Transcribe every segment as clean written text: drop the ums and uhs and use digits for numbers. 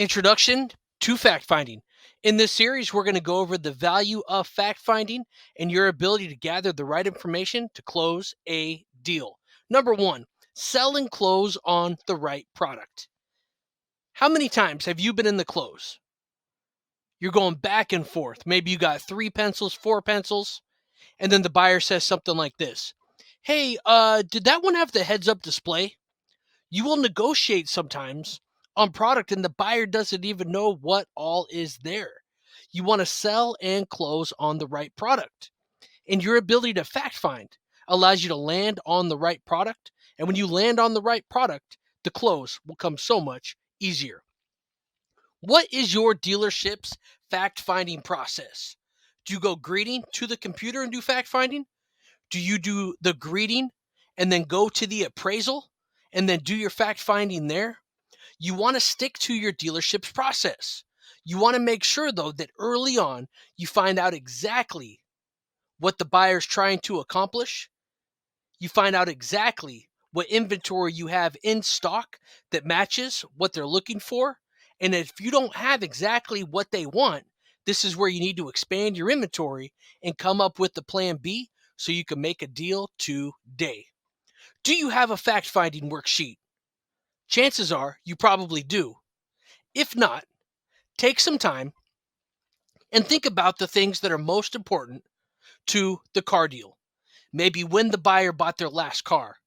Introduction to fact finding. In this series, we're going to go over the value of fact finding and your ability to gather the right information to close a deal. Number one, sell and close on the right product. How many times have you been in the close? You're going back and forth. Maybe you got 3 pencils, 4 pencils, and then the buyer says something like this. Hey, did that one have the heads up display? You will negotiate sometimes on product and the buyer doesn't even know what all is there. You want to sell and close on the right product. And your ability to fact find allows you to land on the right product. And when you land on the right product, the close will come so much easier. What is your dealership's fact finding process? Do you go greeting to the computer and do fact finding? Do you do the greeting and then go to the appraisal and then do your fact finding there? You want to stick to your dealership's process. You want to make sure, though, that early on you find out exactly what the buyer's trying to accomplish. You find out exactly what inventory you have in stock that matches what they're looking for. And if you don't have exactly what they want, this is where you need to expand your inventory and come up with the plan B so you can make a deal today. Do you have a fact finding worksheet? Chances are you probably do. If not, take some time and think about the things that are most important to the car deal. Maybe when the buyer bought their last car.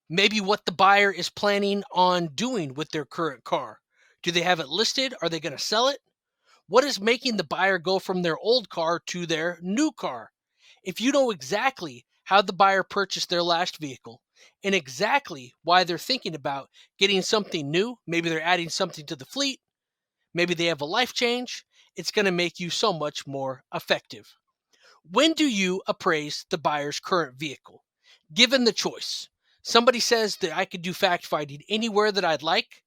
Maybe what the buyer is planning on doing with their current car. Do they have it listed? Are they going to sell it? What is making the buyer go from their old car to their new car? If you know exactly how the buyer purchased their last vehicle and exactly why they're thinking about getting something new, maybe they're adding something to the fleet, maybe they have a life change, it's going to make you so much more effective. When do you appraise the buyer's current vehicle? Given the choice, somebody says that I could do fact finding anywhere that I'd like,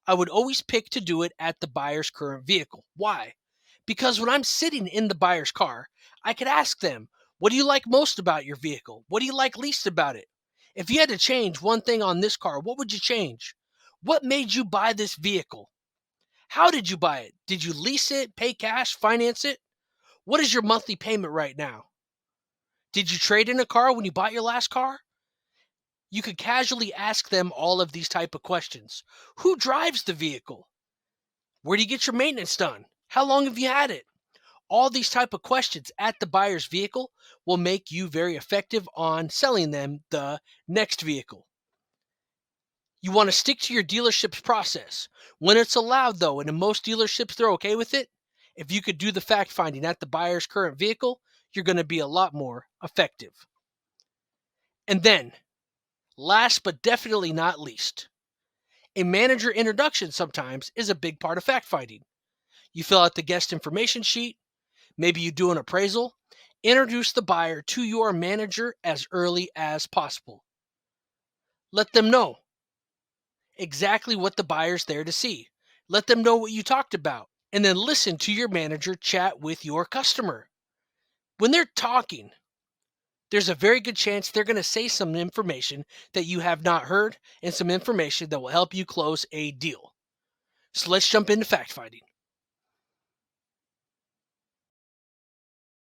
I would always pick to do it at the buyer's current vehicle. Why? Because when I'm sitting in the buyer's car, I could ask them, what do you like most about your vehicle? What do you like least about it? If you had to change one thing on this car, what would you change? What made you buy this vehicle? How did you buy it? Did you lease it, pay cash, finance it? What is your monthly payment right now? Did you trade in a car when you bought your last car? You could casually ask them all of these type of questions. Who drives the vehicle? Where do you get your maintenance done? How long have you had it? All these type of questions at the buyer's vehicle will make you very effective on selling them the next vehicle. You want to stick to your dealership's process. When it's allowed, though, and in most dealerships they're okay with it, if you could do the fact finding at the buyer's current vehicle, you're going to be a lot more effective. And then, last but definitely not least, a manager introduction sometimes is a big part of fact finding. You fill out the guest information sheet, maybe you do an appraisal, introduce the buyer to your manager as early as possible. Let them know exactly what the buyer's there to see. Let them know what you talked about, and then listen to your manager chat with your customer. When they're talking, there's a very good chance they're going to say some information that you have not heard and some information that will help you close a deal. So let's jump into fact finding.